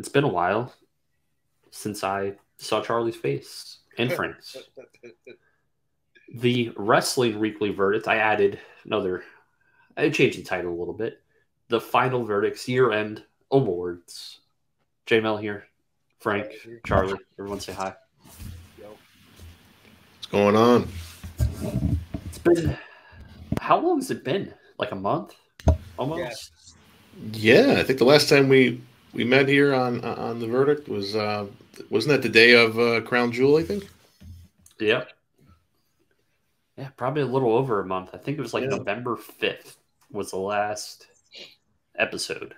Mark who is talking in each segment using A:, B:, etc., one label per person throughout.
A: It's been a while since I saw Charlie's face and Frank's. The Wrestling Weekly Verdict, I changed the title a little bit. The Final Verdicts Year-End Awards. JML here. Frank, Charlie, everyone say hi.
B: What's going on?
A: It's been, how long has it been? Like a month? Almost?
B: Yeah, I think the last time we met here on the verdict was wasn't that the day of Crown Jewel, I think?
A: Yep. Yeah, probably a little over a month. I think it was like November 5th was the last episode.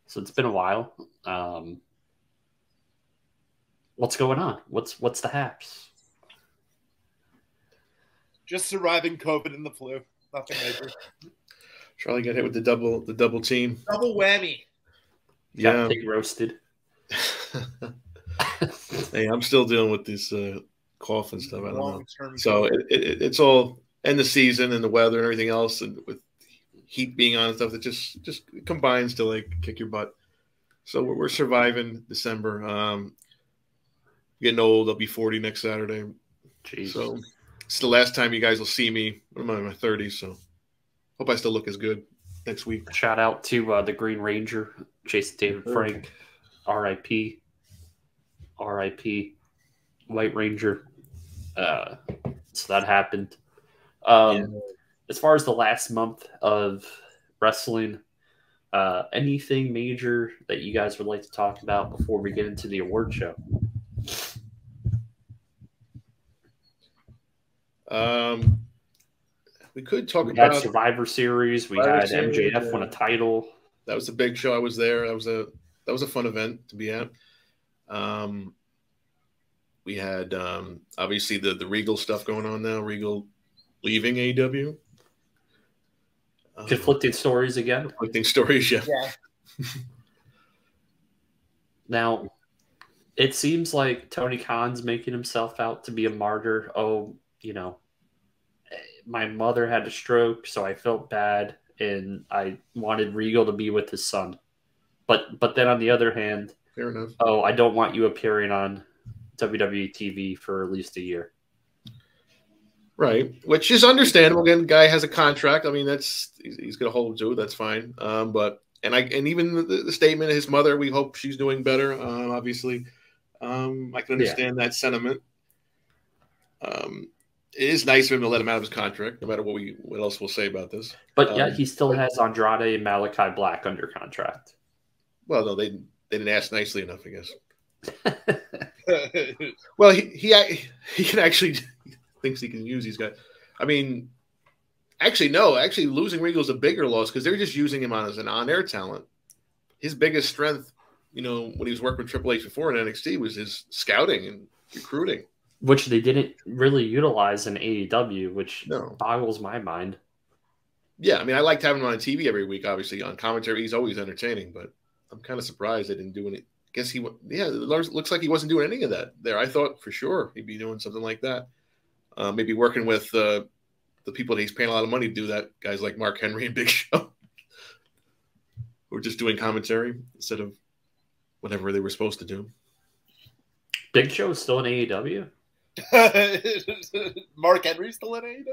A: So it's been a while. What's going on? What's the haps?
C: Just surviving COVID and the flu. Nothing major.
B: Charlie got hit with the double team.
C: Double whammy.
A: Got pig roasted.
B: Hey, I'm still dealing with this cough and stuff. I don't know. So it's all end the season and the weather and everything else, and with heat being on and stuff, that just combines to like kick your butt. So we're surviving December. Getting old. I'll be 40 next Saturday.
A: Jeez.
B: So it's the last time you guys will see me. I'm in my 30s, so hope I still look as good next week.
A: Shout out to the Green Ranger, Jason David Frank, R.I.P. R.I.P. White Ranger. So that happened. As far as the last month of wrestling, anything major that you guys would like to talk about before we get into the award show?
B: We could talk
A: we
B: about
A: had Survivor Series. We had MJF win a title.
B: That was a big show. I was there. That was a fun event to be at. We had obviously the Regal stuff going on now. Regal leaving AEW.
A: Conflicting stories again.
B: Conflicting stories, yeah.
A: Now, it seems like Tony Khan's making himself out to be a martyr. Oh, my mother had a stroke, so I felt bad, and I wanted Regal to be with his son. But then on the other hand,
B: fair enough.
A: Oh, I don't want you appearing on WWE TV for at least a year.
B: Right, which is understandable. Again, the guy has a contract. I mean, he's going to hold to it. That's fine. But even the statement of his mother, we hope she's doing better. Obviously, I can understand that sentiment. It is nice of him to let him out of his contract, no matter what else we'll say about this.
A: But yeah, he still has Andrade and Malachi Black under contract.
B: Well, no, they didn't ask nicely enough, I guess. Well, he can actually thinks he can use these guys. I mean, actually, no. Actually, losing Regal is a bigger loss because they're just using him as an on-air talent. His biggest strength, when he was working with Triple H before in NXT, was his scouting and recruiting.
A: Which they didn't really utilize in AEW, which boggles my mind.
B: Yeah, I mean, I liked having him on TV every week, obviously. On commentary, he's always entertaining, but I'm kind of surprised they didn't do any. I guess it looks like he wasn't doing any of that there. I thought for sure he'd be doing something like that. Maybe working with the people that he's paying a lot of money to do that, guys like Mark Henry and Big Show, who are just doing commentary instead of whatever they were supposed to do.
A: Big Show is still in AEW?
C: Mark Henry's still in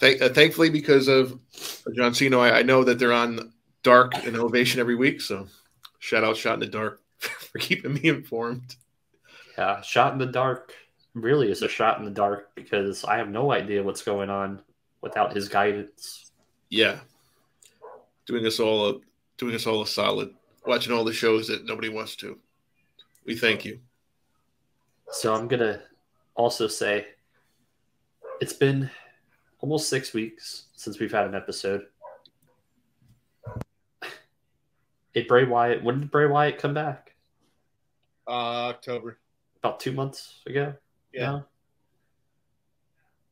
C: AEW?
B: Thankfully, because of John Cena, I know that they're on Dark and Elevation every week, so shout out Shot in the Dark for keeping me informed.
A: Yeah, Shot in the Dark really is a shot in the dark because I have no idea what's going on without his guidance.
B: Yeah. Doing us all a solid. Watching all the shows that nobody wants to. We thank you.
A: So I'm going to also say it's been almost 6 weeks since we've had an episode. When did Bray Wyatt come back?
C: October.
A: About 2 months ago?
C: Yeah.
A: No?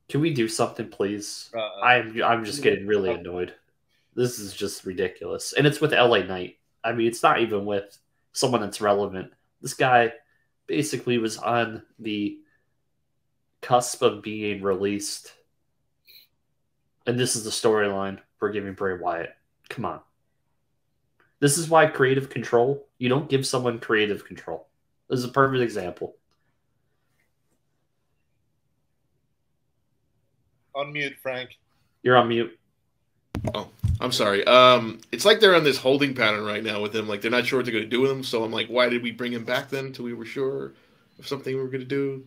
A: Can we do something, please? I'm just getting really annoyed. This is just ridiculous. And it's with LA Knight. I mean, it's not even with someone that's relevant. This guy basically was on the cusp of being released. And this is the storyline for giving Bray Wyatt. Come on. This is why creative control, you don't give someone creative control. This is a perfect example.
C: Unmute, Frank.
A: You're on mute.
B: Oh, I'm sorry. It's like they're on this holding pattern right now with him. Like they're not sure what they're going to do with him. So I'm like, why did we bring him back then until we were sure of something we were going to do?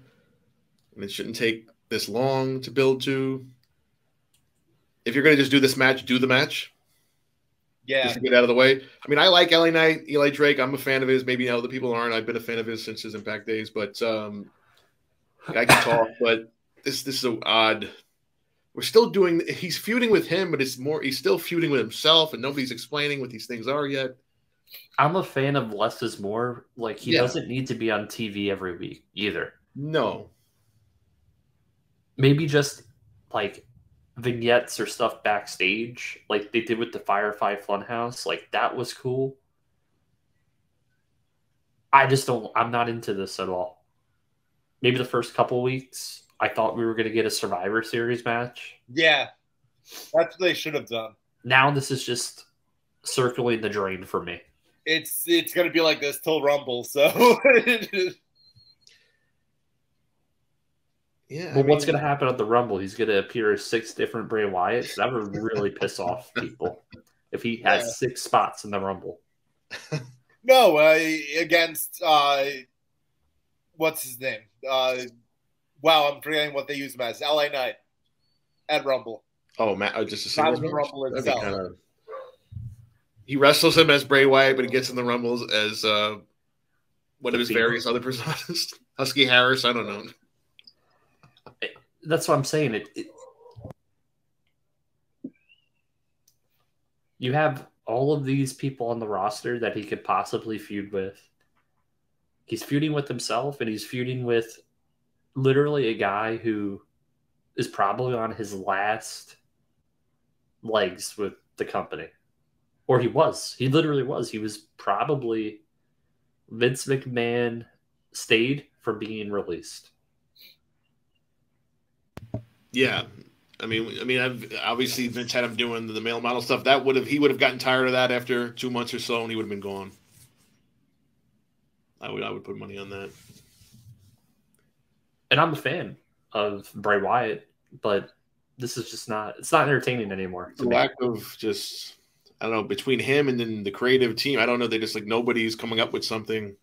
B: And it shouldn't take this long to build to. If you're going to just do this match, do the match.
C: Yeah.
B: Just to get out of the way. I mean, I like LA Knight, Eli Drake. I'm a fan of his. Maybe other people aren't. I've been a fan of his since his Impact days. But guy can talk. But this is so odd. We're still doing. He's feuding with him, but it's more. He's still feuding with himself, and nobody's explaining what these things are yet.
A: I'm a fan of less is more. Like he doesn't need to be on TV every week either.
B: No.
A: Maybe just like vignettes or stuff backstage, like they did with the Firefly Funhouse. Like that was cool. I'm not into this at all. Maybe the first couple weeks, I thought we were going to get a Survivor Series match.
C: Yeah. That's what they should have done.
A: Now this is just circling the drain for me.
C: It's going to be like this till Rumble, so...
B: Yeah.
A: Well, what's going to happen at the Rumble? He's going to appear as 6 different Bray Wyatts. That would really piss off people if he has 6 spots in the Rumble.
C: No, against what's his name? Wow, I'm forgetting what they use him as. LA Knight at Rumble.
B: Oh, Matt, just a singles
C: the Rumble itself.
B: He wrestles him as Bray Wyatt, but he gets in the Rumbles as one of his various other personas. Husky Harris, I don't know.
A: That's what I'm saying. You have all of these people on the roster that he could possibly feud with. He's feuding with himself, and he's feuding with literally a guy who is probably on his last legs with the company. Or he was. He literally was. He was probably Vince McMahon stayed for being released.
B: Yeah. I mean, obviously Vince had him doing the male model stuff. He would have gotten tired of that after 2 months or so, and he would have been gone. I would put money on that.
A: And I'm a fan of Bray Wyatt, but this is just not. It's not entertaining anymore.
B: The lack of just, I don't know, between him and then the creative team. I don't know. They just nobody's coming up with something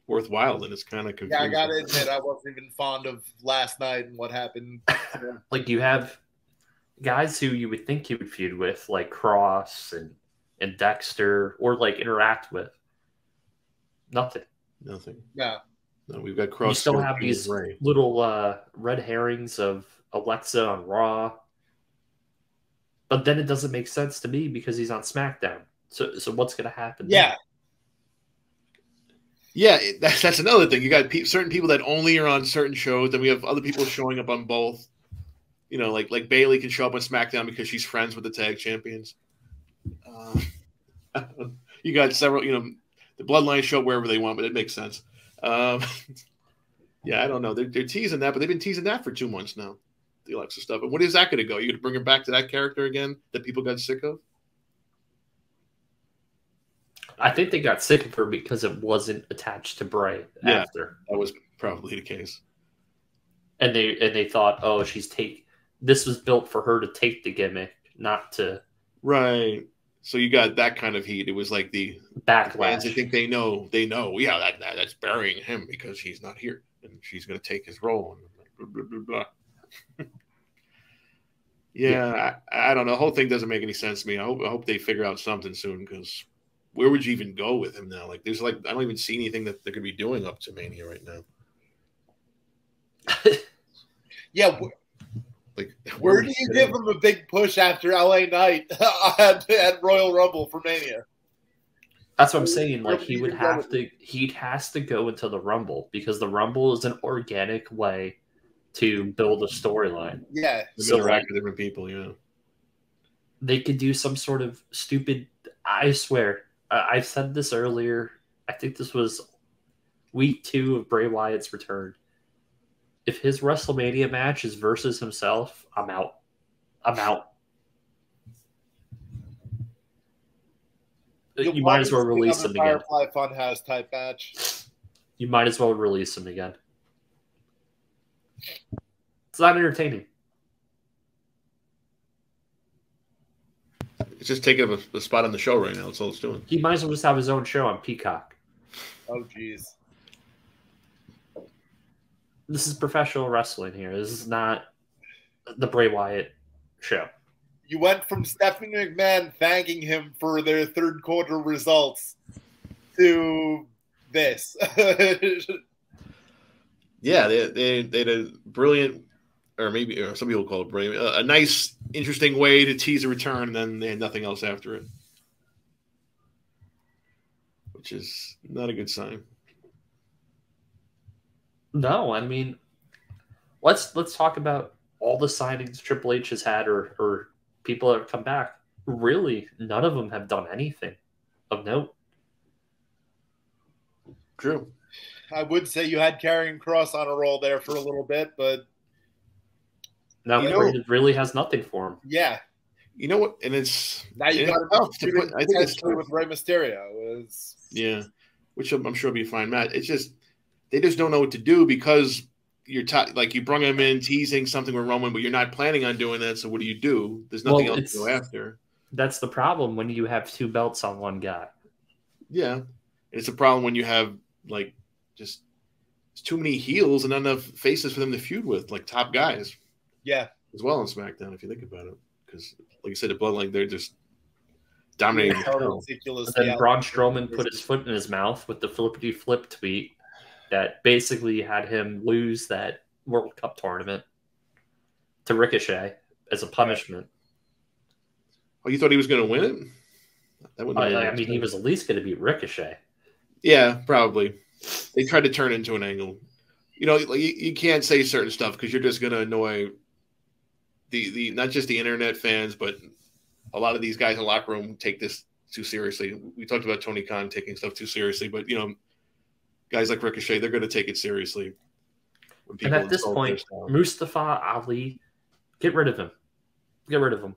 B: worthwhile, and it's kind of confusing.
C: Yeah, I gotta admit, I wasn't even fond of last night and what happened. Yeah.
A: Like you have guys who you would think you would feud with, like Cross and Dexter, or like interact with. Nothing.
C: Yeah.
B: No, we've got Cross.
A: You still have these little red herrings of Alexa on Raw, but then it doesn't make sense to me because he's on SmackDown. So what's going to happen?
C: Yeah.
B: Yeah, that's another thing. You got certain people that only are on certain shows. Then we have other people showing up on both. You know, like Bayley can show up on SmackDown because she's friends with the tag champions. You got several. You know, the Bloodline show wherever they want, but it makes sense. Yeah, I don't know. They're teasing that, but they've been teasing that for 2 months now. The Alexa stuff. And what is that going to go? You going to bring her back to that character again that people got sick of?
A: I think they got sick of her because it wasn't attached to Bray after.
B: That was probably the case.
A: And they thought, oh, this was built for her to take the gimmick, not to.
B: Right. So you got that kind of heat. It was like the
A: backlash.
B: I think they know. Yeah, that's burying him because he's not here, and she's going to take his role. And blah, blah, blah, blah. Yeah, I don't know. The whole thing doesn't make any sense to me. I hope they figure out something soon, because where would you even go with him now? Like, I don't even see anything that they could be doing up to Mania right now.
C: Yeah.
B: Like,
C: where do you give him a big push after LA Knight at Royal Rumble for Mania?
A: That's what I'm saying. Like, he has to go into the Rumble, because the Rumble is an organic way to build a storyline.
C: Yeah.
B: So interact with different people, yeah.
A: They could do some sort of stupid, I swear, I've said this earlier. I think this was week 2 of Bray Wyatt's return. If his WrestleMania match is versus himself, I'm out. You might as well release him again.
C: Firefly Funhouse type match.
A: You might as well release him again. It's not entertaining.
B: It's just taking up a spot on the show right now. That's all it's doing.
A: He might as well just have his own show on Peacock.
C: Oh, jeez.
A: This is professional wrestling here. This is not the Bray Wyatt show.
C: You went from Stephanie McMahon thanking him for their third quarter results to this.
B: Yeah, they had a brilliant, or maybe some people call it brilliant, a nice, interesting way to tease a return, and then they had nothing else after it, which is not a good sign.
A: No, I mean, let's talk about all the signings Triple H has had, or people that have come back. Really, none of them have done anything of note.
B: True.
C: I would say you had Karrion Kross on a roll there for a little bit, but
A: now it really has nothing for him.
C: Yeah.
B: You know what? And it's
C: now you got
B: to put. I think it's
C: with Rey Mysterio.
B: Yeah, which I'm sure will be a fine match. It's just they just don't know what to do because you're like you brought him in teasing something with Roman, but you're not planning on doing that. So what do? There's nothing else to go after. That's
A: the problem when you have two belts on one guy.
B: Yeah, it's a problem when you have like just it's too many heels and not enough faces for them to feud with, like top guys.
C: Yeah,
B: as well on SmackDown if you think about it, because like you said, the Bloodline they're just dominating.
A: Ridiculous. Then Braun Strowman put his foot in his mouth with the flippity flip tweet that basically had him lose that World Cup tournament to Ricochet as a punishment.
B: Oh, you thought he was going to win it? That
A: I mean, he was at least going to beat Ricochet.
B: Yeah, probably. They tried to turn it into an angle. You know, you can't say certain stuff because you're just going to annoy the not just the internet fans, but a lot of these guys in the locker room take this too seriously. We talked about Tony Khan taking stuff too seriously, but you know, guys like Ricochet, they're going to take it seriously.
A: And at this point, Mustafa Ali, get rid of him. Get rid of him.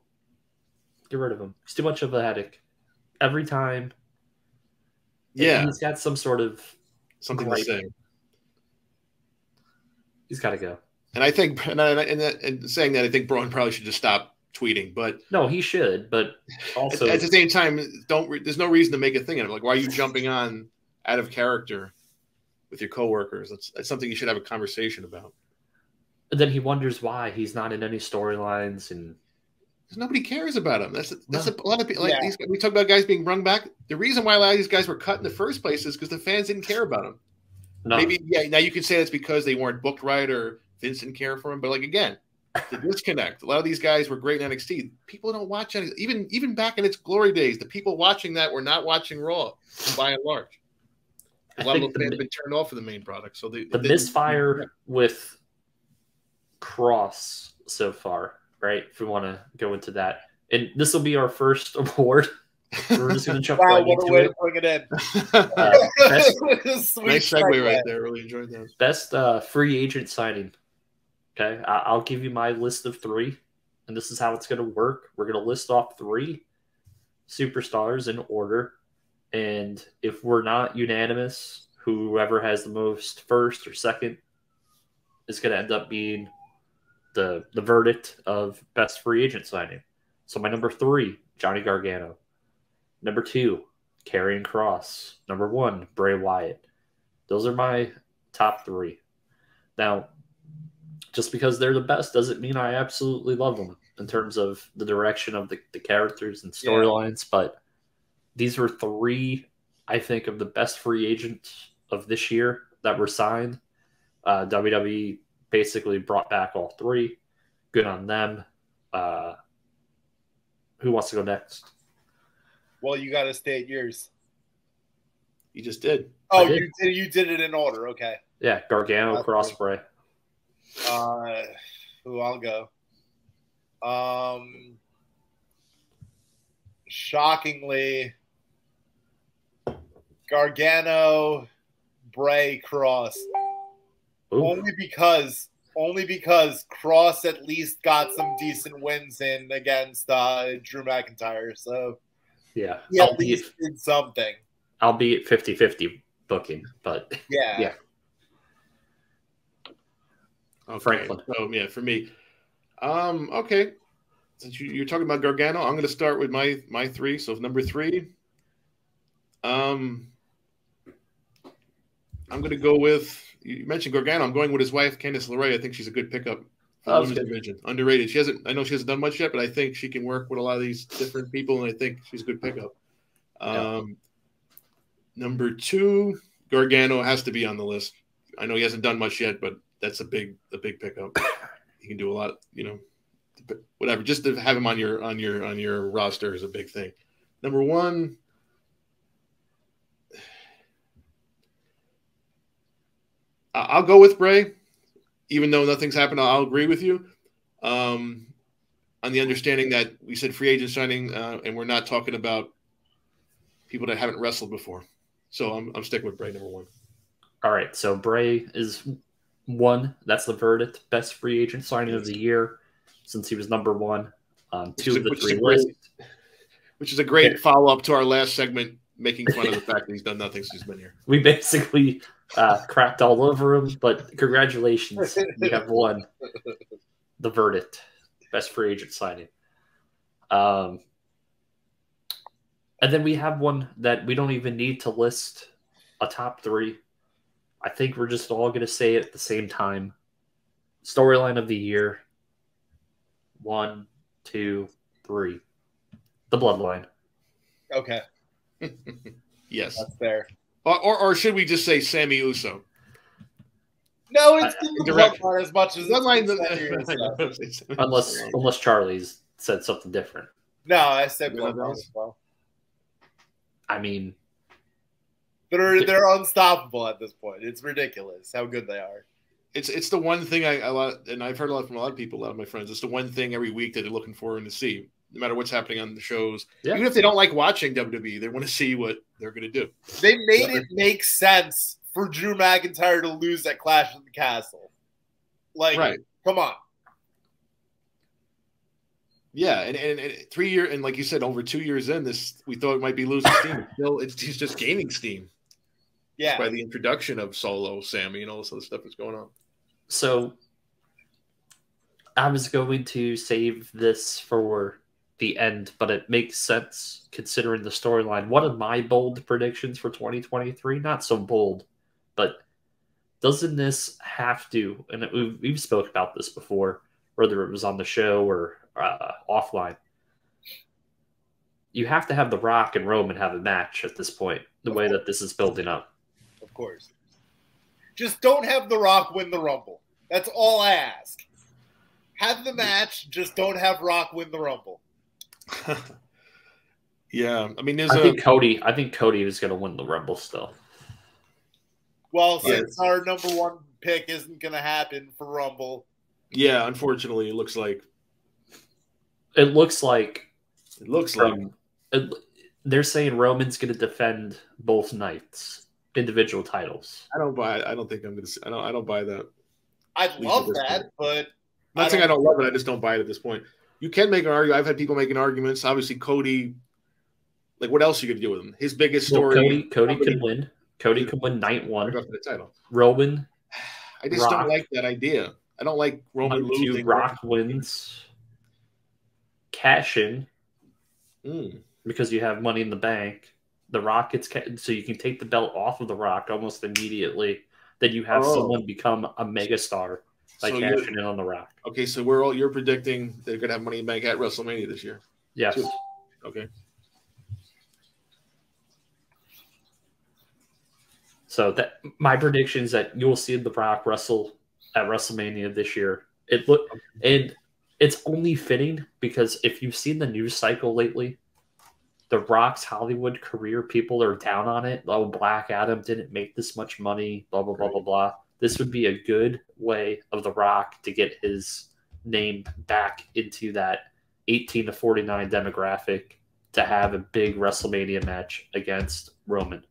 A: Get rid of him. It's too much of a headache. Every time.
B: Yeah.
A: He's got some sort of
B: something to say.
A: He's got to go.
B: And I think, and saying that, I think Braun probably should just stop tweeting. But
A: no, he should. But also,
B: at the same time, there's no reason to make a thing of it. Like, why are you jumping on out of character with your coworkers? That's something you should have a conversation about.
A: And then he wonders why he's not in any storylines, and
B: nobody cares about him. That's a lot of people. Like these, we talk about guys being brung back. The reason why a lot of these guys were cut in the first place is because the fans didn't care about them. No. Maybe now you could say it's because they weren't booked right or Vince didn't care for him. But like again, the disconnect. A lot of these guys were great in NXT. People don't watch any. Even back in its glory days, the people watching that were not watching Raw by and large. A lot of the fans have been turned off for the main product. So the
A: misfire with Kross so far, right? If we want to go into that, and this will be our first award. We're just going to jump right into
C: way to bring it in.
B: Nice segue right there. Really enjoyed that.
A: Best free agent signing. Okay, I'll give you my list of 3, and this is how it's going to work. We're going to list off 3 superstars in order, and if we're not unanimous, whoever has the most first or second is going to end up being the verdict of best free agent signing. So my number 3, Johnny Gargano. Number 2, Karrion Kross. Number 1, Bray Wyatt. Those are my top 3. Now, just because they're the best doesn't mean I absolutely love them in terms of the direction of the characters and storylines, but these were 3, I think, of the best free agents of this year that were signed. WWE basically brought back all 3. Good on them. Who wants to go next?
C: Well, you got to state yours.
B: You just did.
C: Oh, you did it in order. Okay.
A: Yeah, Gargano, Kross, Bray.
C: I'll go. Shockingly, Gargano, Bray, Kross. Ooh. Only because Kross at least got some decent wins in against Drew McIntyre. So
A: Yeah.
C: he at least did something.
A: Albeit 50-50 booking, but
C: Yeah.
B: Okay.
A: Franklin.
B: So yeah, for me, okay. Since you're talking about Gargano, I'm going to start with my three. So number three, I'm going to go with, you mentioned Gargano. I'm going with his wife, Candice LeRae. I think she's a good pickup for the women's division. Underrated. I know she hasn't done much yet, but I think she can work with a lot of these different people, and I think she's a good pickup. Number two, Gargano has to be on the list. I know he hasn't done much yet, but that's a big pickup. He can do a lot, whatever. Just to have him on your roster is a big thing. Number one, I'll go with Bray, even though nothing's happened. I'll agree with you on the understanding that we said free agent signing, and we're not talking about people that haven't wrestled before. So I'm sticking with Bray, number one.
A: All right, so Bray is one. That's the verdict. Best free agent signing of the year since he was number one on two of the three lists.
B: Which is a great follow-up to our last segment, making fun of the fact that he's done nothing since he's been here.
A: We basically cracked all over him, but congratulations. You have won the verdict. Best free agent signing. And then we have one that we don't even need to list a top three. I think we're just all going to say it at the same time. Storyline of the year. 1, 2, 3. The Bloodline.
C: Okay.
B: Yes.
C: That's fair.
B: Or should we just say Sammy Uso?
C: No, it's the Bloodline as much as
A: unless Charlie's said something different.
C: No, I said Bloodline as well.
A: I mean,
C: they're unstoppable at this point. It's ridiculous how good they are.
B: It's the one thing and I've heard a lot from a lot of people, a lot of my friends. It's the one thing every week that they're looking forward to see, no matter what's happening on the shows. Yeah. Even if they don't like watching WWE, they want to see what they're going to do.
C: They made it make sense for Drew McIntyre to lose at Clash of the Castle. Come on.
B: Yeah, and 3 years, and like you said, over 2 years in this, we thought it might be losing steam. He's just gaining steam.
C: Yeah,
B: by the introduction of Solo, Sammy, and all this other stuff that's going on.
A: So, I was going to save this for the end, but it makes sense considering the storyline. One of my bold predictions for 2023, not so bold, but doesn't this have to? And we've spoke about this before, whether it was on the show or offline. You have to have The Rock and Roman have a match at this point, the way that this is building up.
C: Of course. Just don't have The Rock win the Rumble. That's all I ask. Have the match, just don't have Rock win the Rumble.
B: Yeah, I mean,
A: I think Cody is going to win the Rumble still.
C: Well, since our number one pick isn't going to happen for Rumble.
B: Yeah, unfortunately, it looks like.
A: They're saying Roman's going to defend both nights, individual titles.
B: I don't buy it. I don't think I'm going to. I don't buy that.
C: I'd love that, but
B: I'm not saying I don't love it. I just don't buy it at this point. You can make an argument. I've had people making arguments. Obviously, Cody. Like, what else are you going to do with him? His biggest story.
A: Cody could win. Cody could win night one.
B: For the title.
A: Roman.
B: I just don't like that idea. I don't like Roman losing.
A: Rock wins. Cash in. Because you have Money in the Bank. The Rock gets so you can take the belt off of The Rock almost immediately. Then you have someone become a megastar by cashing in on The Rock.
B: Okay, so you're predicting they're going to have Money in the Bank at WrestleMania this year.
A: Yes.
B: Okay.
A: So that my prediction is that you'll see The Rock wrestle at WrestleMania this year. And it's only fitting because if you've seen the news cycle lately, The Rock's Hollywood career, people are down on it. Oh, Black Adam didn't make this much money, blah, blah, blah, blah, blah. This would be a good way of The Rock to get his name back into that 18 to 49 demographic to have a big WrestleMania match against Roman.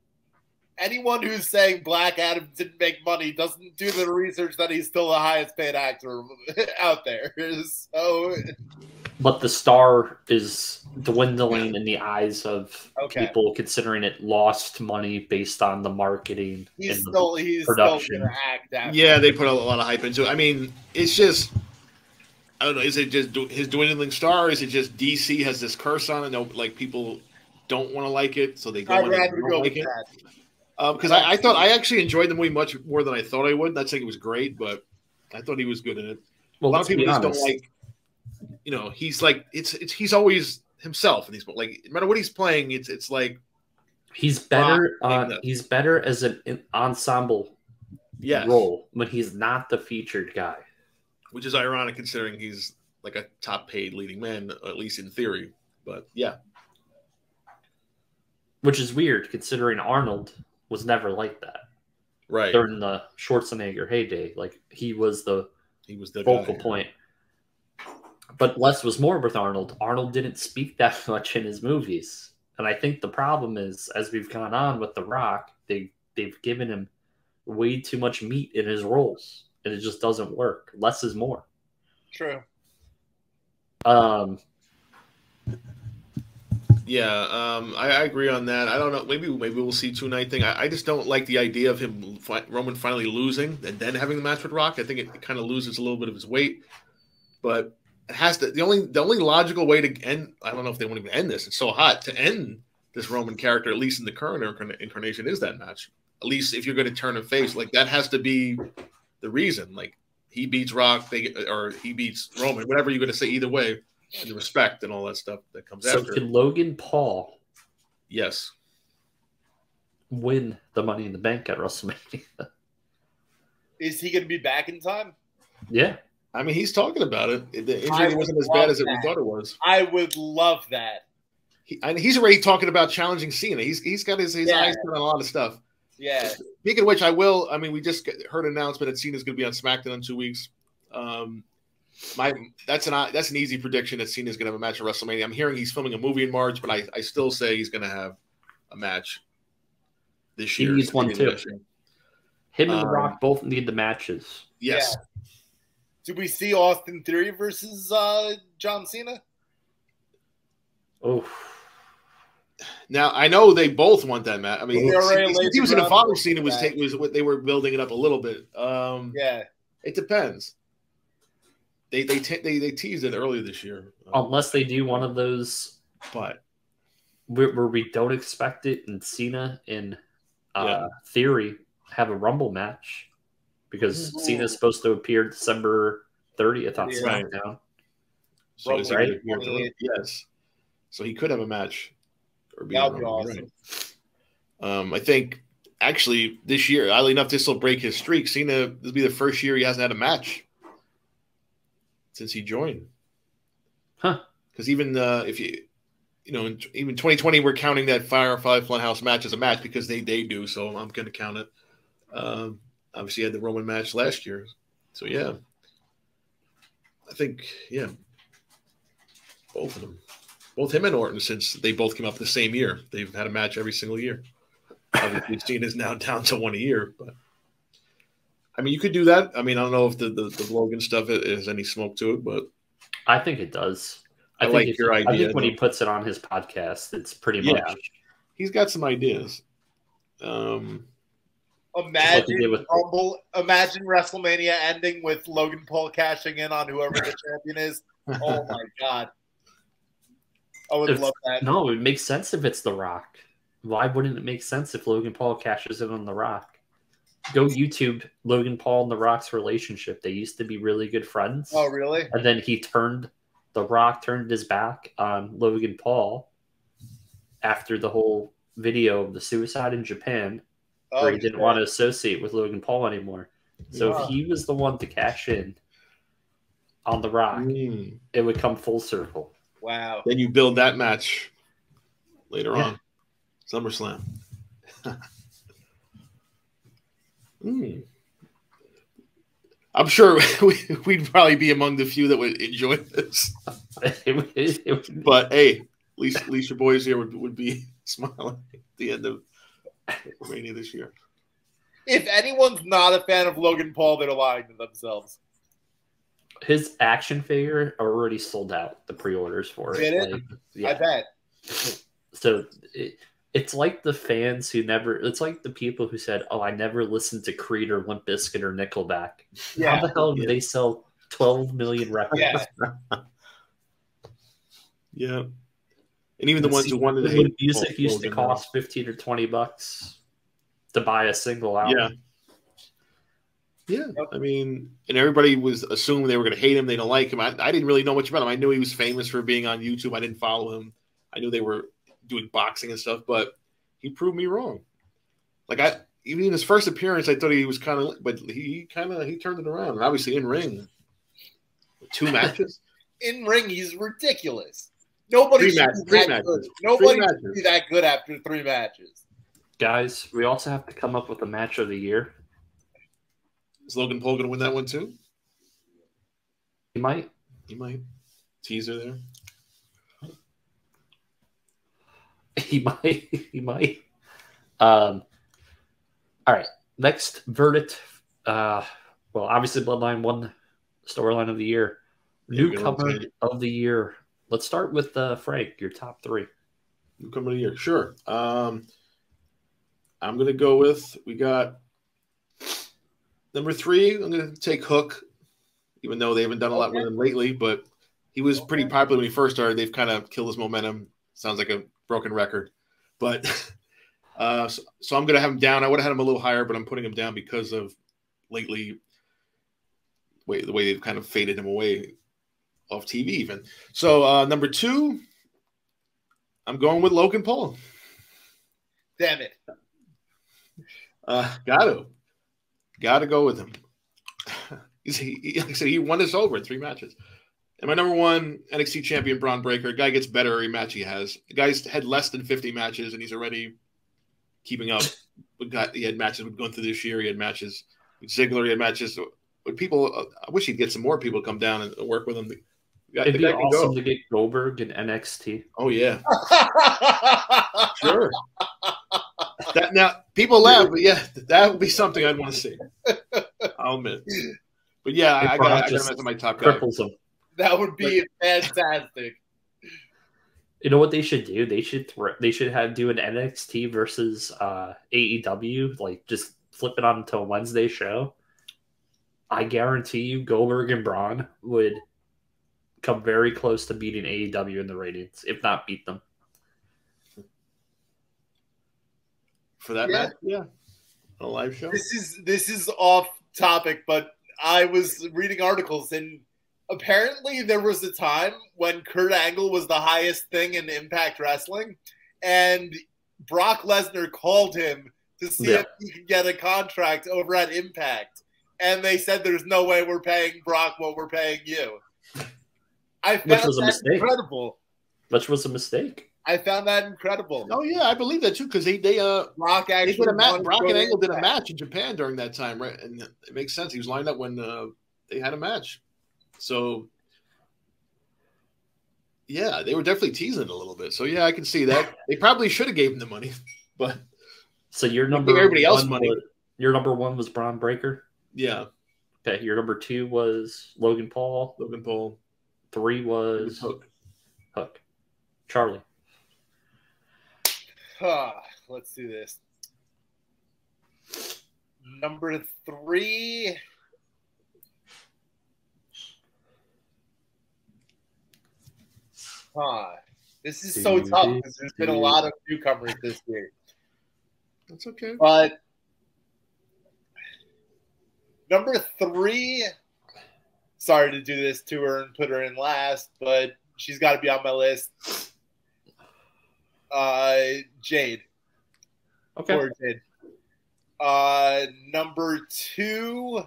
C: Anyone who's saying Black Adam didn't make money doesn't do the research that he's still the highest paid actor out there. So
A: but the star is dwindling in the eyes of
C: Okay.
A: people, considering it lost money based on the marketing
C: He's
A: and
C: still
A: the production.
C: gonna act after.
B: Yeah, they put a lot of hype into it. I mean, it's just, I don't know. Is it just his dwindling star? Is it just DC has this curse on it? No, like people don't want to like it, so they go
C: I'd
B: in and
C: rather
B: don't
C: go
B: like
C: with
B: it.
C: that.
B: Because I thought I actually enjoyed the movie much more than I thought I would. Not saying it was great, but I thought he was good in it.
A: Well,
B: A lot
A: let's
B: of people
A: be
B: just
A: honest.
B: don't like. You know, he's like he's always himself in these. Like no matter what he's playing, it's like
A: He's better.
B: Rock,
A: He's better as an ensemble
B: yes,
A: role when he's not the featured guy.
B: which is ironic considering he's like a top paid leading man, at least in theory. But yeah,
A: Which is weird considering Arnold was never like that
B: right.
A: during the Schwarzenegger heyday. Like he was the focal point. But less was more with Arnold. Arnold didn't speak that much in his movies. And I think the problem is, as we've gone on with The Rock, they've given him way too much meat in his roles. And it just doesn't work. Less is more.
C: True.
B: Yeah, I agree on that. I don't know. Maybe we'll see tonight thing. I just don't like the idea of him Roman finally losing and then having the match with Rock. I think it kind of loses a little bit of his weight, but it has to. The only logical way to end. I don't know if they won't even end this. It's so hot to end this Roman character, at least in the current incarnation, is that match. At least if you're going to turn him face, like that has to be the reason. Like he beats Rock, or he beats Roman, whatever you're going to say. Either way. And the respect and all that stuff that comes after.
A: So can Logan Paul win the Money in the Bank at WrestleMania?
C: Is he going to be back in time?
A: Yeah.
B: I mean, he's talking about it. The injury wasn't as bad as we thought it was.
C: I would love that.
B: He's already talking about challenging Cena. He's got his eyes on a lot of stuff.
C: Yeah.
B: Speaking of which, we just heard an announcement that Cena's going to be on SmackDown in 2 weeks. That's an easy prediction that Cena's going to have a match at WrestleMania. I'm hearing he's filming a movie in March, but I still say he's going to have a match this year.
A: He needs one too. Him and The Rock both need the matches.
B: Yes.
C: Yeah. Do we see Austin Theory versus John Cena?
A: Oh.
B: Now I know they both want that match. I mean, he was in a Father Cena was what they were building it up a little bit.
C: Yeah.
B: It depends. They teased it earlier this year.
A: Unless they do one of those,
B: but
A: where we don't expect it, and Cena in Theory have a Rumble match because Cena's supposed to appear December 30th on SmackDown.
B: So right? Yes. So he could have a match.
C: That would be awesome.
B: Right. I think actually this year, oddly enough, this will break his streak. Cena, this will be the first year he hasn't had a match since he joined.
A: Huh.
B: Because even if even 2020, we're counting that Firefly Funhouse match as a match because they do, so I'm going to count it. Obviously, he had the Roman match last year. So, yeah. I think, both of them. Both him and Orton, since they both came up the same year. They've had a match every single year. Obviously, Cena's now down to one a year, but I mean, you could do that. I mean, I don't know if the Logan stuff has any smoke to it, but
A: I think it does.
B: I like your idea.
A: I think when he puts it on his podcast, it's pretty much.
B: He's got some ideas.
C: Imagine WrestleMania ending with Logan Paul cashing in on whoever the champion is. Oh my God. I would love that.
A: No, it makes sense if it's The Rock. Why wouldn't it make sense if Logan Paul cashes in on The Rock? Go YouTube Logan Paul and The Rock's relationship. They used to be really good friends.
C: Oh, really?
A: And then The Rock turned his back on Logan Paul after the whole video of the suicide in Japan, where he didn't want to associate with Logan Paul anymore. So if he was the one to cash in on The Rock, it would come full circle.
C: Wow.
B: Then you build that match later on. SummerSlam. I'm sure we'd probably be among the few that would enjoy this. But hey, at least your boys here would be smiling at the end of WrestleMania this year.
C: If anyone's not a fan of Logan Paul, they're lying to themselves.
A: His action figure already sold out. The pre-orders for it.
C: Did it?
A: Like,
C: I bet.
A: So it's like the fans who never. It's like the people who said, "Oh, I never listened to Creed or Limp Bizkit or Nickelback."
C: Yeah.
A: How the hell did they sell 12 million records?
C: Yeah.
B: Yeah. And even the ones who wanted to
A: When
B: hate
A: music used to
B: Hogan,
A: cost $15 or $20 to buy a single album.
B: Yeah. I mean, and everybody was assuming they were going to hate him. They don't like him. I didn't really know much about him. I knew he was famous for being on YouTube. I didn't follow him. I knew they were doing boxing and stuff, but he proved me wrong. Like even in his first appearance, I thought he was kind of, but he turned it around. And obviously in ring, 2 matches.
C: In ring, he's ridiculous. Nobody should be that good. Nobody should be that good after 3 matches.
A: Guys, we also have to come up with a match of the year.
B: Is Logan Paul going to win that one too?
A: He might.
B: He might. Teaser there.
A: He might. He might. All right. Next verdict. Well, obviously, Bloodline won storyline of the year. Newcomer of the year. Let's start with Frank. Your top 3.
B: Newcomer of the year. Sure. I'm going to go with. We got number 3. I'm going to take Hook, even though they haven't done a lot with him lately. But he was pretty popular when he first started. They've kind of killed his momentum. Sounds like a broken record, but so I'm going to have him down. I would have had him a little higher, but I'm putting him down because of lately the way they've kind of faded him away off TV even. So number 2, I'm going with Logan Paul.
C: Damn it.
B: Got to go with him. Like I said, he won us over in 3 matches. And my number 1 NXT champion, Braun Breaker. Guy gets better every match he has. The guy's had less than 50 matches, and he's already keeping up. He had matches going through this year. He had matches with Ziggler. He had matches with people. I wish he'd get some more people to come down and work with him.
A: It'd be awesome to get Goldberg in NXT.
B: Oh, yeah. Sure. Now, people laugh, but yeah, that would be something I'd want to see. I'll admit. But yeah, I got him as my top guy.
A: Cripples him.
C: That would be fantastic.
A: You know what they should do? They should do an NXT versus AEW, like just flip it on to a Wednesday show. I guarantee you, Goldberg and Braun would come very close to beating AEW in the ratings, if not beat them.
B: For that match, yeah, a live show.
C: This is off topic, but I was reading articles, and apparently there was a time when Kurt Angle was the highest thing in Impact Wrestling, and Brock Lesnar called him to see if he could get a contract over at Impact, and they said, "There's no way we're paying Brock what we're paying you." I found that incredible.
A: Which was a mistake.
C: I found that incredible.
B: Oh yeah, I believe that too, because
C: Brock
B: actually did a match. Brock and Angle did a match in Japan during that time, right? And it makes sense. He was lined up when they had a match. So yeah, they were definitely teasing it a little bit. So yeah, I can see that. They probably should have gave him the money, but
A: so your number
B: everybody else money.
A: Your number 1 was Braun Breaker.
B: Yeah.
A: Okay. Your number 2 was Logan Paul. 3 was
B: Hook.
A: Charlie.
C: Let's do this. Number 3. This is so tough because there's been a lot of newcomers this year.
B: That's okay.
C: But number 3, sorry to do this to her and put her in last, but she's got to be on my list. Jade.
A: Okay.
C: Or Jade. Number 2.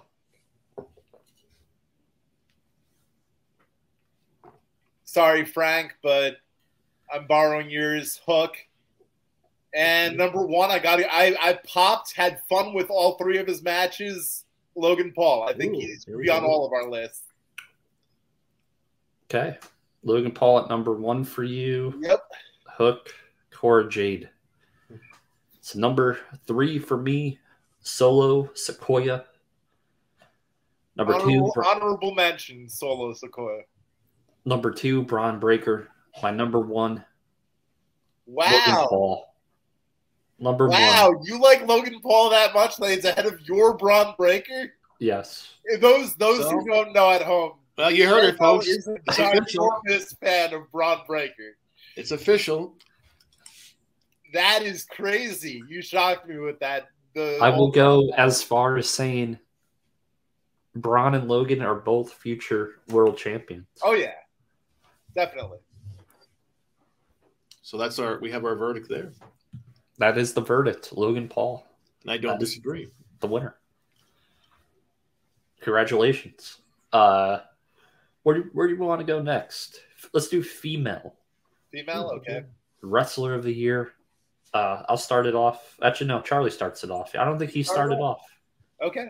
C: Sorry, Frank, but I'm borrowing yours, Hook. And number 1, I popped, had fun with all 3 of his matches. Logan Paul. I think he's be on all of our lists.
A: Okay. Logan Paul at number 1 for you.
C: Yep.
A: Hook, Cora Jade. So number 3 for me, Solo Sequoia. Number
C: honorable mention, Solo Sikoa.
A: Number 2, Braun Breaker. My number 1,
C: Wow.
A: Logan Paul. Number 1.
C: Wow, you like Logan Paul that much that he's ahead of your Braun Breaker?
A: Yes.
C: Those who don't know at home.
B: Well, you heard it, folks.
C: Is a ginormous fan of Braun Breaker.
B: It's official.
C: That is crazy. You shocked me with that.
A: I will go as far as saying Braun and Logan are both future world champions.
C: Oh yeah, definitely.
B: So we have our verdict there.
A: That is the verdict, Logan Paul.
B: And I don't disagree.
A: The winner. Congratulations. Where do you want to go next? Let's do female.
C: Female, okay.
A: Wrestler of the year. I'll start it off. Actually, no, Charlie starts it off. I don't think he started off.
C: Okay.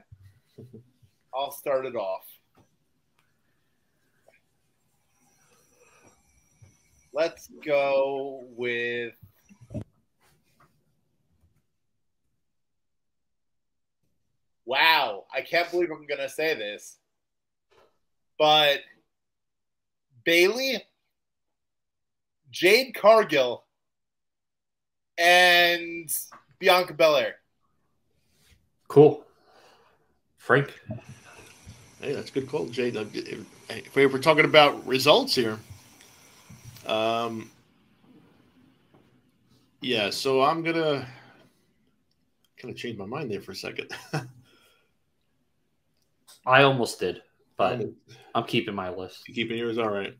C: I'll start it off. Let's go with wow, I can't believe I'm going to say this. But Bayley, Jade Cargill, and Bianca Belair.
A: Cool. Frank.
B: Hey, that's a good call, Jade. If we're talking about results here, yeah, so I'm going to kind of change my mind there for a second.
A: I almost did, but I'm keeping my list.
B: You keeping yours? All right.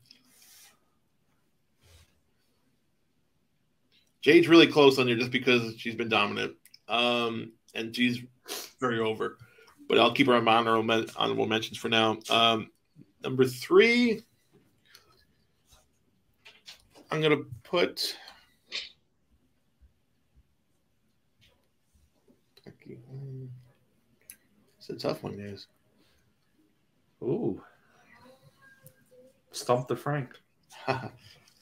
B: Jade's really close on there just because she's been dominant, and she's very over. But I'll keep her on my honorable mentions for now. Number 3, I'm going to put it's a tough one, guys.
A: Ooh. Stump the Frank.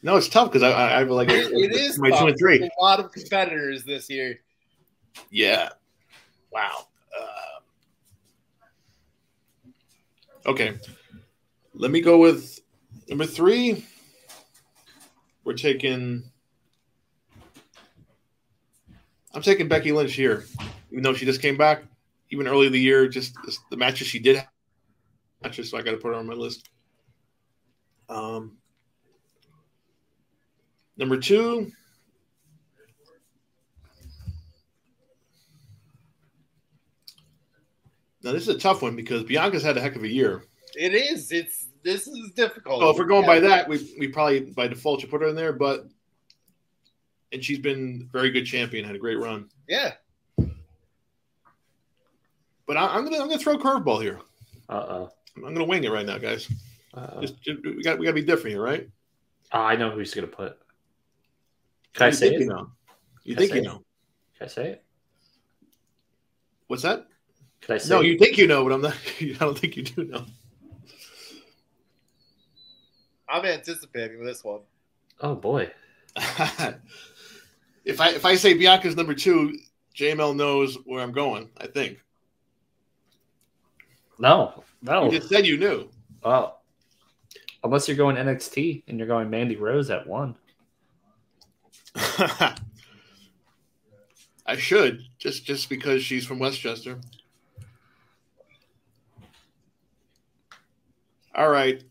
B: No, it's tough because I have like
C: it is
B: my
C: tough.
B: 2 and 3.
C: There's a lot of competitors this year.
B: Yeah. Wow. Okay. Let me go with number 3. I'm taking Becky Lynch here, even though she just came back, even early in the year, just the matches she did. So I got to put her on my list. Number 2. Now this is a tough one because Bianca's had a heck of a year.
C: It is. This is difficult.
B: So if we're going by that, we probably by default should put her in there, and she's been a very good champion, had a great run.
C: Yeah.
B: But I'm gonna throw a curveball here.
A: I'm
B: gonna wing it right now, guys. We got to be different here, right?
A: I know who he's gonna put. Can I say it?
B: You know. You think you know?
A: Can I say it?
B: What's that?
A: Can I say?
B: No,
A: it?
B: you think you know, but I'm not. I don't think you do know.
C: I'm anticipating this one.
A: Oh boy.
B: If I say Bianca's number 2, JML knows where I'm going, I think.
A: No.
B: You just said you knew.
A: Oh. Unless you're going NXT and you're going Mandy Rose at 1.
B: I should, just because she's from Westchester. All right.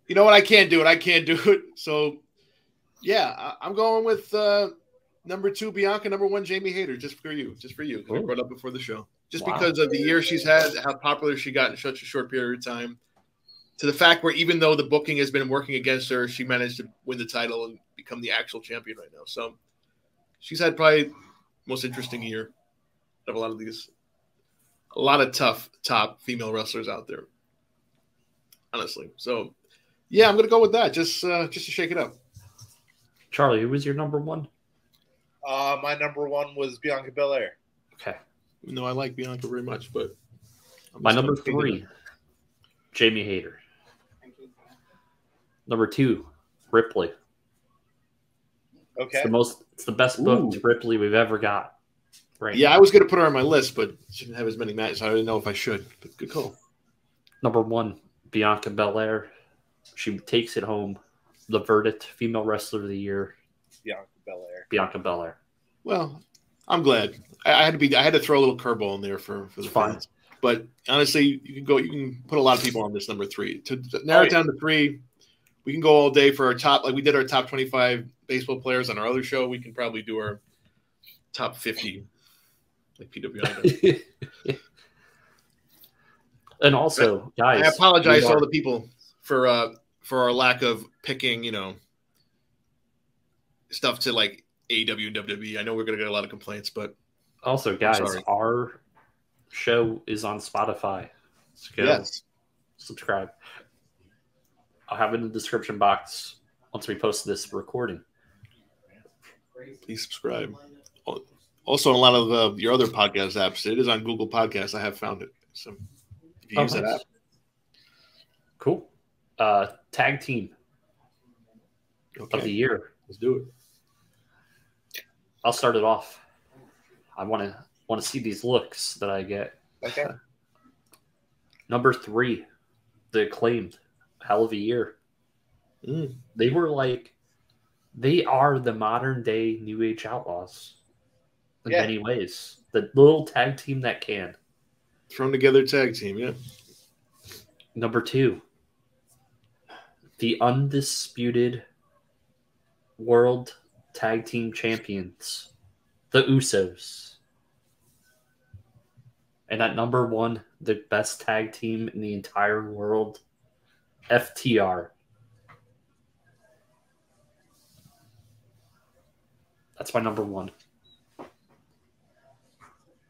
B: You know what? I can't do it. So, yeah, I'm going with number 2, Bianca, number 1, Jamie Hayter, just for you. Because I brought up before the show. Just because of the year she's had, how popular she got in such a short period of time. To the fact where even though the booking has been working against her, she managed to win the title and become the actual champion right now. So she's had probably the most interesting year of a lot of tough top female wrestlers out there. Honestly. So yeah, I'm gonna go with that. Just to shake it up.
A: Charlie, who was your number 1?
C: My number 1 was Bianca Belair.
A: Okay.
B: Even though I like Bianca very much, but
A: my number 3, Jamie Hayter. Number 2, Ripley.
C: Okay.
A: It's the best booked Ripley we've ever got. Right.
B: Yeah, I was going to put her on my list, but she didn't have as many matches. I didn't know if I should. But good call.
A: Number 1, Bianca Belair. She takes it home. The verdict, female wrestler of the year,
C: Bianca Belair.
A: Bianca Belair.
B: Well, I'm glad. I had to throw a little curveball in there for the fans. But honestly, you can put a lot of people on this number 3. To narrow it down to 3, we can go all day for our top, like we did our top 25 baseball players on our other show. We can probably do our top 50, like PWI does.
A: And also, guys,
B: I apologize to all the people for our lack of picking, stuff to like AEW and WWE. I know we're going to get a lot of complaints, but
A: also, guys, our show is on Spotify. So go subscribe. I'll have it in the description box once we post this recording.
B: Please subscribe. Also, on a lot of your other podcast apps, it is on Google Podcasts. I have found it. So if you use that app.
A: Cool. Tag team of the year.
B: Let's do it.
A: I'll start it off. I want to see these looks that I get.
C: Okay.
A: Number 3, the Acclaimed. Hell of a year. They are the modern day New Age Outlaws in many ways. The little tag team that can.
B: Thrown together tag team, yeah.
A: Number 2, the undisputed world tag team champions, the Usos. And at number 1, the best tag team in the entire world, FTR. That's my number 1.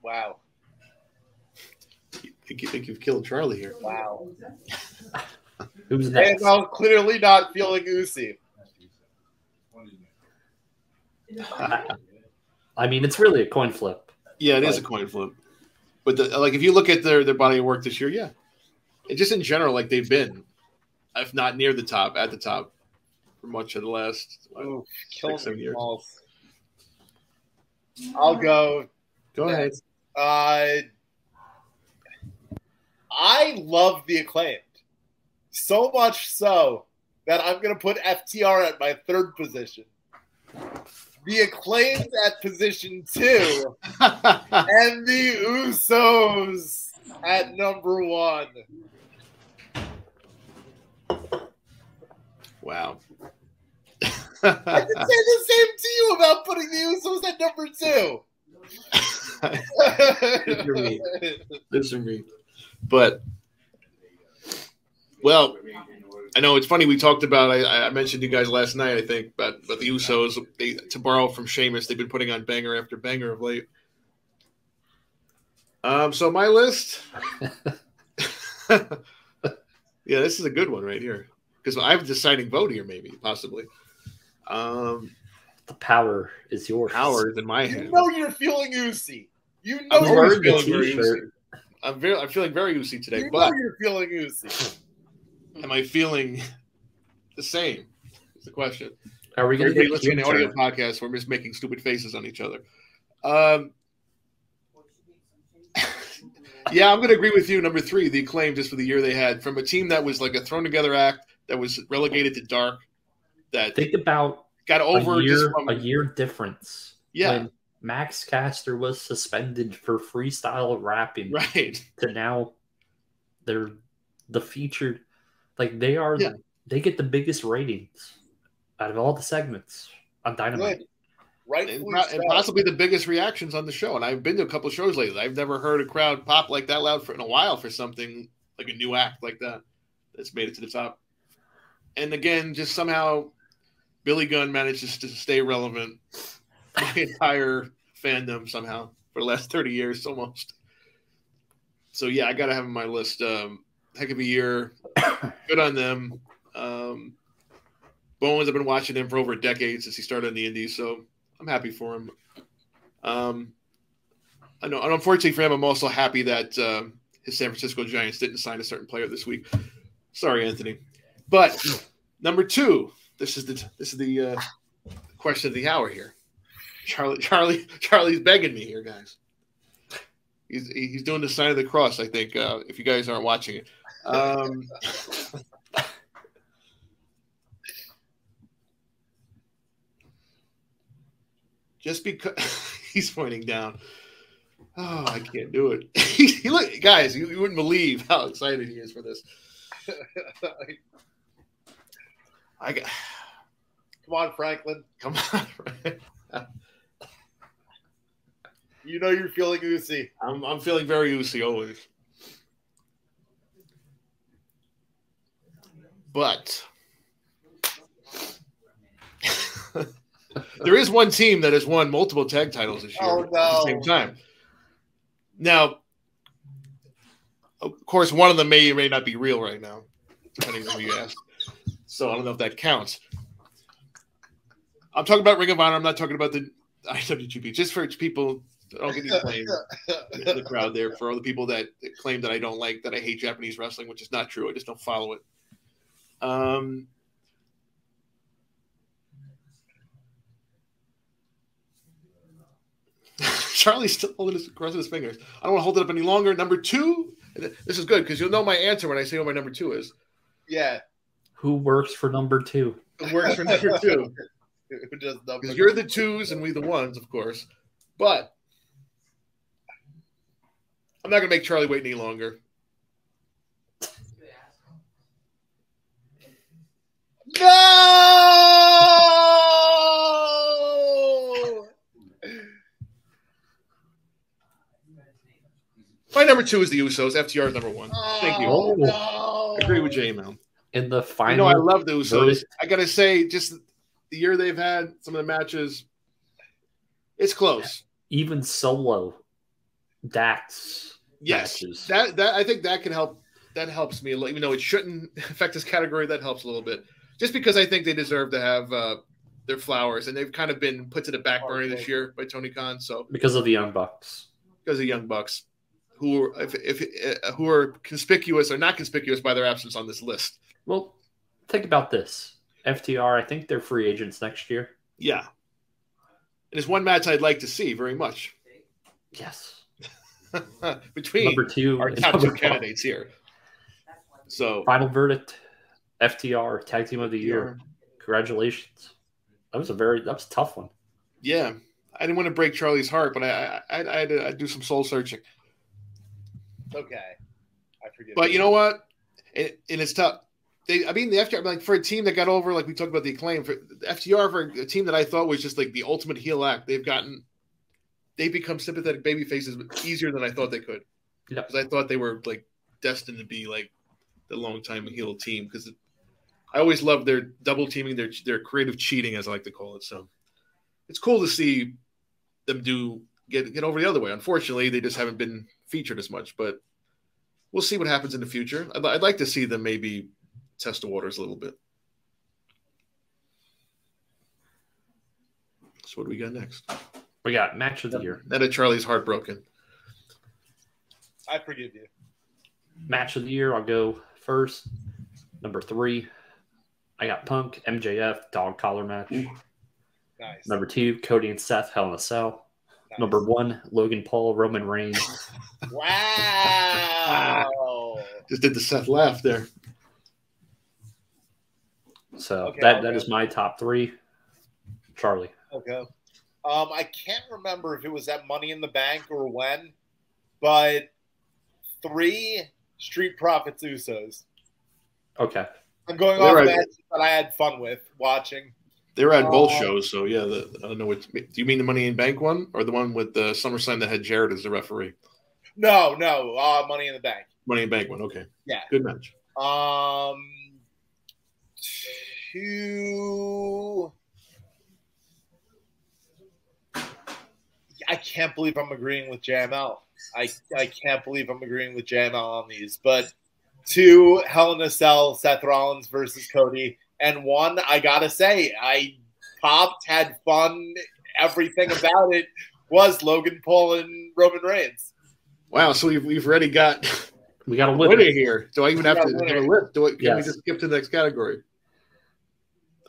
C: Wow.
B: I think you've killed Charlie here.
C: Wow.
A: Who's next?
C: And I'm clearly not feeling Usi.
A: I mean, it's really a coin flip.
B: Yeah, it is a coin flip. But if you look at their body of work this year, yeah. And just in general, like they've been, if not near the top, at the top for much of the last 6-7 years.
C: I'll go.
B: Go ahead.
C: I love the Acclaimed. So much so that I'm going to put FTR at my 3rd position. The Acclaimed at position 2. And the Usos at number 1.
B: Wow.
C: I could say the same to you about putting the Usos at number 2.
B: This for me. But, well, I know it's funny. We talked about, I mentioned to you guys last night, I think, about the Usos. To borrow from Sheamus, they've been putting on banger after banger of late. So my list. Yeah, this is a good one right here. Because I have a deciding vote here, maybe, possibly.
A: The power is yours.
B: Power is in my hand.
C: You know you're feeling Usi. You know you're feeling Usi.
B: I'm feeling very Usi today.
C: You
B: but
C: know you're feeling Usi.
B: Am I feeling the same? Is the question.
A: Are we going to
B: get listening to the audio podcast? We're just making stupid faces on each other. Yeah, I'm going to agree with you. Number 3, the Acclaim, just for the year they had, from a team that was like a thrown together act that was relegated to dark. That
A: think about
B: got over
A: a year difference.
B: Yeah,
A: when Max Caster was suspended for freestyle rapping,
B: right?
A: To now, they're the featured. Like they are, they get the biggest ratings out of all the segments on Dynamite.
B: Right, and possibly the biggest reactions on the show. And I've been to a couple of shows lately. I've never heard a crowd pop like that loud in a while for something like a new act like that that's made it to the top. And again, just somehow Billy Gunn manages to stay relevant. My entire fandom somehow for the last 30 years almost. So yeah, I got to have on my list. Heck of a year. Good on them. Bowens, I've been watching him for over a decade since he started in the Indies, so I'm happy for him. I know, and unfortunately for him, I'm also happy that his San Francisco Giants didn't sign a certain player this week. Sorry, Anthony. But number 2, this is the question of the hour here. Charlie's begging me here, guys. He's doing the sign of the cross. I think if you guys aren't watching it, Just because he's pointing down. Oh, I can't do it. Look, guys, you wouldn't believe how excited he is for this. Come
C: on, Franklin.
B: Come on.
C: You know you're feeling oozy.
B: I'm feeling very oozy always. But there is one team that has won multiple tag titles this year at the same time. Now, of course, one of them may or may not be real right now, depending on who you ask. So I don't know if that counts. I'm talking about Ring of Honor. I'm not talking about the IWGP. Just for people, I'll get these claims in the crowd there for all the people that claim that I don't like, that I hate Japanese wrestling, which is not true. I just don't follow it. Charlie's still crossing his fingers. I don't want to hold it up any longer. Number 2. This is good because you'll know my answer when I say what my number 2 is.
C: Yeah.
A: Who works for number 2?
B: Who works for number 2? Because you're the 2s and we the 1s, of course. But I'm not going to make Charlie wait any longer. No! My number 2 is the Usos. FTR is number 1. Thank you.
C: No.
B: I agree with J-Man.
A: In the final,
B: I love the Usos. I got to say, just the year they've had, some of the matches, it's close.
A: Even solo Dax matches.
B: That I think that can help. That helps me a little, even though it shouldn't affect this category. That helps a little bit, just because I think they deserve to have their flowers, and they've kind of been put to the back burner this year by Tony Khan. So
A: because of the Young Bucks,
B: who are conspicuous or not conspicuous by their absence on this list.
A: Well, think about this. FTR, I think they're free agents next year.
B: Yeah. And it's one match I'd like to see very much.
A: Yes.
B: Between
A: number 2
B: our top 2 candidates here. So
A: final verdict, FTR Tag Team of the Year. Congratulations. That was a tough one.
B: Yeah. I didn't want to break Charlie's heart, but I had to do some soul searching.
C: Okay. I forget.
B: But you know what? And it's tough. The FTR, like, for a team that got over, like we talked about the Acclaim, for FTR, for a team that I thought was just like the ultimate heel act, they've become sympathetic baby faces easier than I thought they could.
A: Yeah.
B: Because I thought they were like destined to be like the long time heel team. Because I always loved their double teaming, their creative cheating, as I like to call it. So it's cool to see them get over the other way. Unfortunately, they just haven't been featured as much, but we'll see what happens in the future. I'd like to see them maybe test the waters a little bit. So what do we got next?
A: We got match of the year.
B: Now that Charlie's heartbroken.
C: I forgive you.
A: Match of the year, I'll go first. Number 3, I got Punk, MJF, dog collar match.
C: Nice.
A: Number 2, Cody and Seth, Hell in a Cell. Nice. Number 1, Logan Paul, Roman Reigns.
C: Wow.
B: Just did the Seth laugh there.
A: So that is my top 3. Charlie.
C: Okay. I can't remember if it was at Money in the Bank or when, but 3 Street Profits Usos.
A: Okay.
C: I'm going off matches that I had fun with watching.
B: They were at both shows, so yeah. I don't know what. Do you mean the Money in the Bank one, or the one with the SummerSlam that had Jared as the referee?
C: No. Money in the Bank.
B: Money in the Bank one. Okay.
C: Yeah.
B: Good match.
C: 2. I can't believe I'm agreeing with JML. I can't believe I'm agreeing with JML on these. But 2, Hell in a Cell, Seth Rollins versus Cody. And 1, I got to say, I popped, had fun. Everything about it was Logan Paul and Roman Reigns.
B: Wow, so we've already got
A: we got a
B: winner here. Do I even have to have a list? Can we just skip to the next category?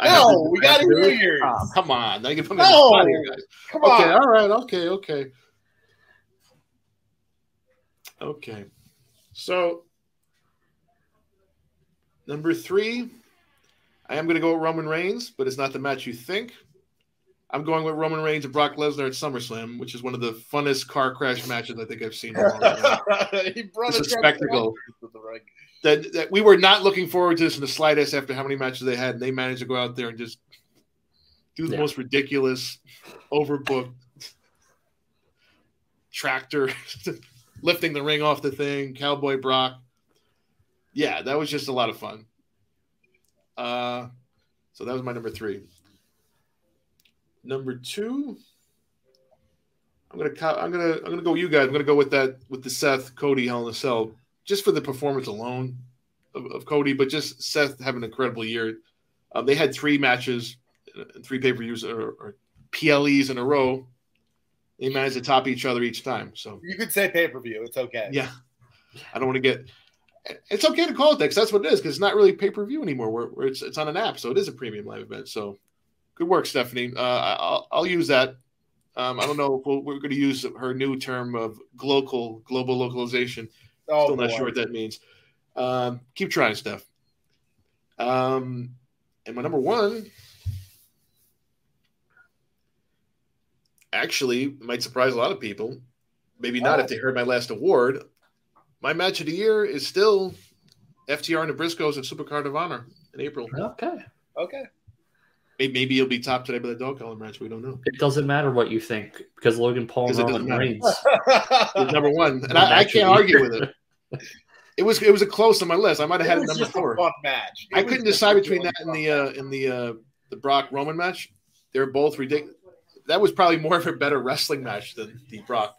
C: No, we got to hear yours.
B: Oh, come on. Now you can put me on the spot here, guys.
C: Come on.
B: Okay, all right. Okay. So Number 3, I am going to go with Roman Reigns, but it's not the match you think. I'm going with Roman Reigns and Brock Lesnar at SummerSlam, which is one of the funnest car crash matches I think I've seen in a long time.
C: He brought
B: It's a spectacle.
C: to the ring.
B: That we were not looking forward to this in the slightest after how many matches they had, and they managed to go out there and just do the most ridiculous, overbooked tractor, lifting the ring off the thing, Cowboy Brock. Yeah, that was just a lot of fun. So that was my number 3. Number 2, I'm gonna go with you guys. I'm gonna go with the Seth Cody Hell in a Cell, just for the performance alone of Cody, but just Seth having an incredible year. They had 3 matches and 3 pay-per-views or PLEs in a row. They managed to top each other each time. So
C: you could say pay-per-view. It's okay.
B: Yeah, I don't want to get. It's okay to call it that because that's what it is. Because it's not really pay-per-view anymore. Where it's on an app, so it is a premium live event. So good work, Stephanie. I'll use that. I don't know if we're going to use her new term of global localization. Still not sure what that means. Keep trying, Steph. And my number 1, actually, might surprise a lot of people. Maybe not if they heard my last award. My match of the year is still FTR and the Briscoes at Supercard of Honor in April.
C: Okay.
B: Maybe it'll be topped today by the dog collar match. We don't know.
A: It doesn't matter what you think because Logan Paul and Roman Reigns
B: is number 1, and I can't argue with it. It was a close on my list. I might have had it number 4.
C: A fun match.
B: I couldn't decide between that and the Brock Roman match. They're both ridiculous. That was probably more of a better wrestling match than the Brock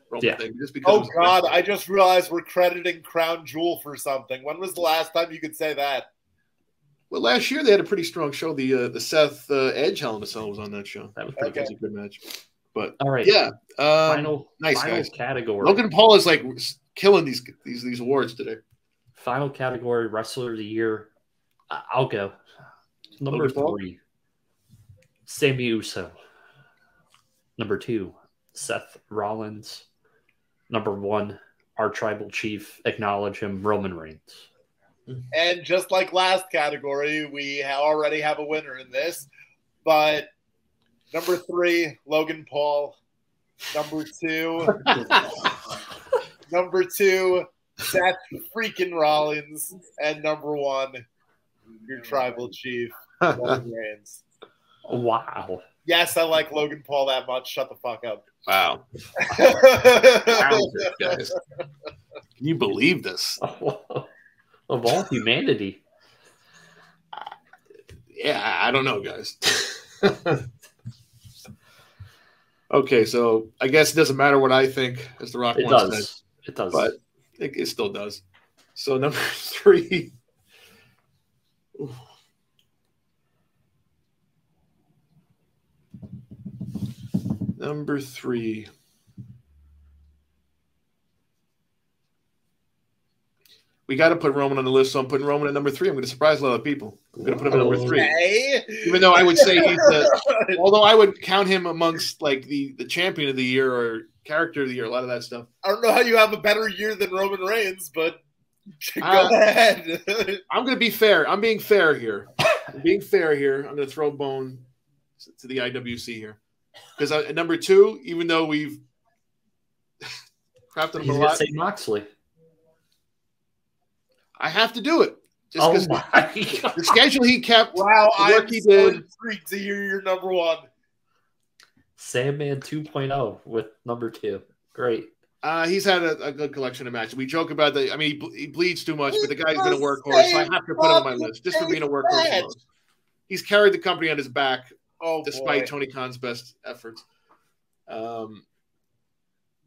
B: Roman thing. Just because
C: God! I just realized we're crediting Crown Jewel for something. When was the last time you could say that?
B: Well, last year they had a pretty strong show. The Seth Edge Hell in a Cell was on that show.
A: That was pretty
B: That was a good match. But
A: all right,
B: yeah.
A: Final
B: guys.
A: category.
B: Logan Paul is like killing these awards today.
A: Final category, Wrestler of the Year. I'll go. Number 3, Sami Uso. Number 2, Seth Rollins. Number 1, our tribal chief. Acknowledge him, Roman Reigns.
C: And just like last category, we already have a winner in this. But number 3, Logan Paul. Number 2, Seth freaking Rollins. And number 1, your tribal chief, Roman Reigns.
A: Wow.
C: Yes, I like Logan Paul that much. Shut the fuck up.
B: Wow. Guys. Can you believe this?
A: Of all humanity.
B: Yeah, I don't know, guys. Okay, so I guess it doesn't matter what I think, as The Rock once said.
A: It does.
B: But it still does. So number 3. Ooh. Number 3. We got to put Roman on the list, so I'm putting Roman at number 3. I'm going to surprise a lot of people. I'm going to put him at number 3.
C: Okay.
B: Even though I would say although I would count him amongst like the champion of the year or character of the year, a lot of that stuff.
C: I don't know how you have a better year than Roman Reigns, but go ahead.
B: I'm going to be fair. I'm being fair here. I'm going to throw a bone to the IWC here. Because at number 2, even though we've crapped on him a lot.
A: Say Moxley.
B: I have to do it. Just because the schedule he kept,
C: wow,
B: the work he did.
C: Intrigued to hear your number 1.
A: Sandman 2.0 with number 2. Great.
B: He's had a good collection of matches. We joke about that. I mean, he bleeds too much, but the guy's been a workhorse, so I have to put him on my list just for being a workhorse. He's carried the company on his back, despite Tony Khan's best efforts.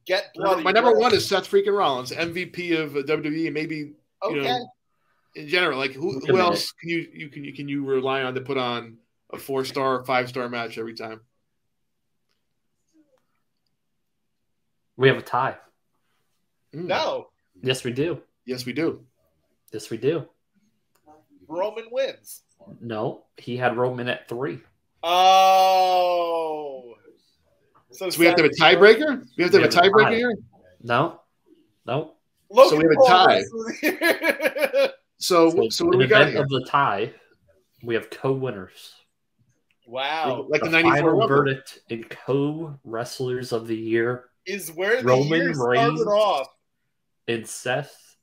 C: Get bloody.
B: My number 1 is Seth freaking Rollins, MVP of WWE, maybe. You know, in general, like who else can you rely on to put on a 4-star, 5-star match every time?
A: We have a tie.
C: No.
A: Yes, we do.
B: Yes, we do.
A: Yes, we do.
C: Roman wins.
A: No, he had Roman at 3.
C: Oh.
B: So we have to have a tiebreaker? We have to have a tiebreaker here?
A: No.
B: So we have a tie. So what do
A: in
B: we got
A: event
B: here?
A: of the tie, we have co-winners.
C: Wow.
B: Like the
A: The
B: 94
A: final
B: Rumble.
A: verdict in co-wrestlers of the year
C: Is where the
A: Roman
C: year started
A: Reigns
C: off.
A: and Seth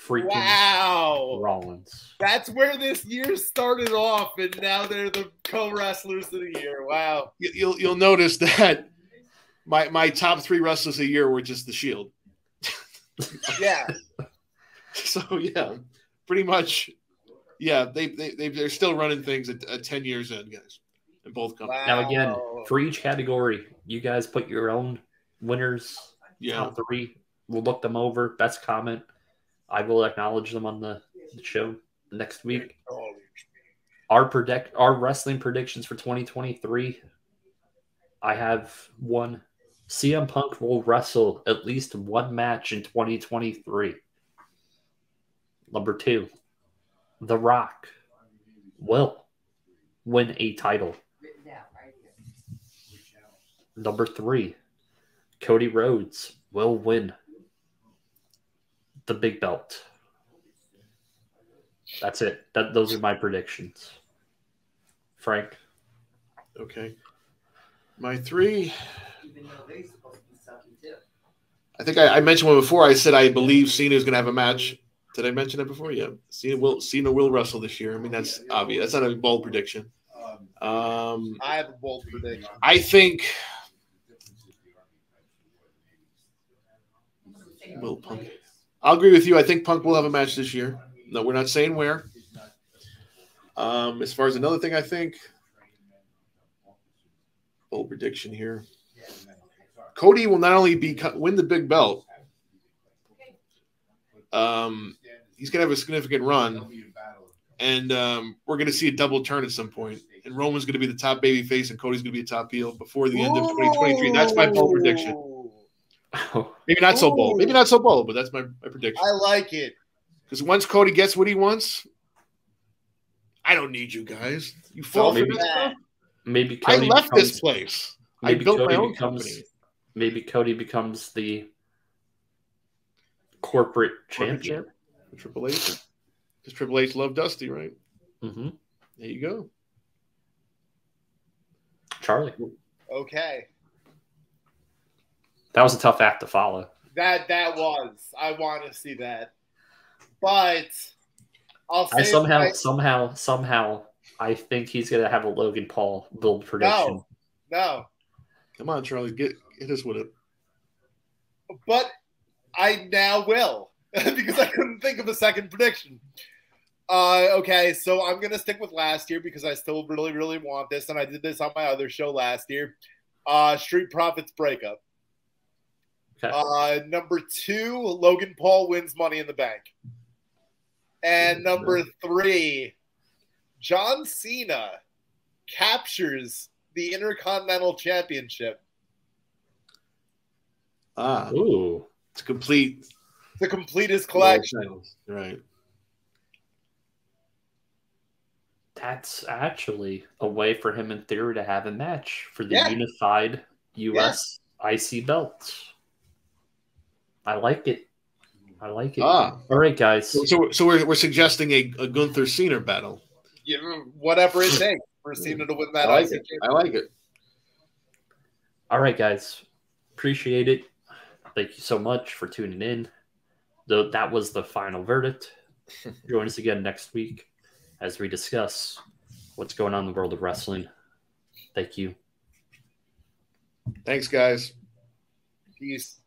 A: freaking
C: Wow.
A: Rollins.
C: That's where this year started off, and now they're the co-wrestlers of the year. Wow.
B: You'll notice that my top 3 wrestlers of the year were just the Shield.
C: Yeah.
B: So yeah, pretty much. Yeah, they're still running things at 10 years in, guys, in both companies.
A: Now again, for each category, you guys put your own winners.
B: Yeah,
A: Top 3. We'll look them over. Best comment. I will acknowledge them on the show next week. Our wrestling predictions for 2023. I have one. CM Punk will wrestle at least one match in 2023. Number 2, The Rock will win a title. Number 3, Cody Rhodes will win the big belt. That's it. Those are my predictions. Frank?
B: okay. My 3. I think I mentioned one before. I said I believe Cena is going to have a match. Did I mention that before? Yeah, Cena will wrestle this year. I mean, that's obvious. That's not a bold prediction.
C: I have a bold prediction.
B: I think will Punk. I'll agree with you. I think Punk will have a match this year. No, we're not saying where. As far as another thing, I think bold prediction here. Cody will not only win the big belt. He's gonna have a significant run, and we're gonna see a double turn at some point. And Roman's gonna be the top baby face, and Cody's gonna be a top heel before the end of 2023. That's my bold prediction. Maybe not so bold. Maybe not so bold, but that's my prediction.
C: I like it.
B: Because once Cody gets what he wants, I don't need you guys. You fall for
A: maybe-
B: this stuff.
A: Maybe
B: I
A: Cody
B: left
A: becomes,
B: this place. I
A: Maybe
B: built
A: Cody
B: my own
A: becomes.
B: company.
A: Maybe Cody becomes the corporate champion.
B: Triple H. Because Triple H loved Dusty, right?
A: Mm-hmm.
B: There you go.
A: Charlie.
C: Okay.
A: That was a tough act to follow.
C: That was. I want to see that. But I'll say
A: somehow I think he's gonna have a Logan Paul build prediction.
C: No.
B: Come on, Charlie. Get us with it.
C: But I now will because I couldn't think of a second prediction. Okay, so I'm going to stick with last year because I still really, really want this, and I did this on my other show last year. Street Profits breakup.
A: Okay.
C: Number 2, Logan Paul wins Money in the Bank. And number 3, John Cena captures the Intercontinental Championship.
A: Ooh.
B: It's complete.
C: The completest collection.
B: Right.
A: That's actually a way for him, in theory, to have a match for the unified U.S. IC belt. I like it. All right, guys.
B: So we're suggesting a Gunther Cena battle.
C: Yeah, whatever it takes for Cena to win that.
B: I like it.
A: All right, guys. Appreciate it. Thank you so much for tuning in. That was the final verdict. Join us again next week as we discuss what's going on in the world of wrestling. Thank you.
B: Thanks, guys.
C: Peace.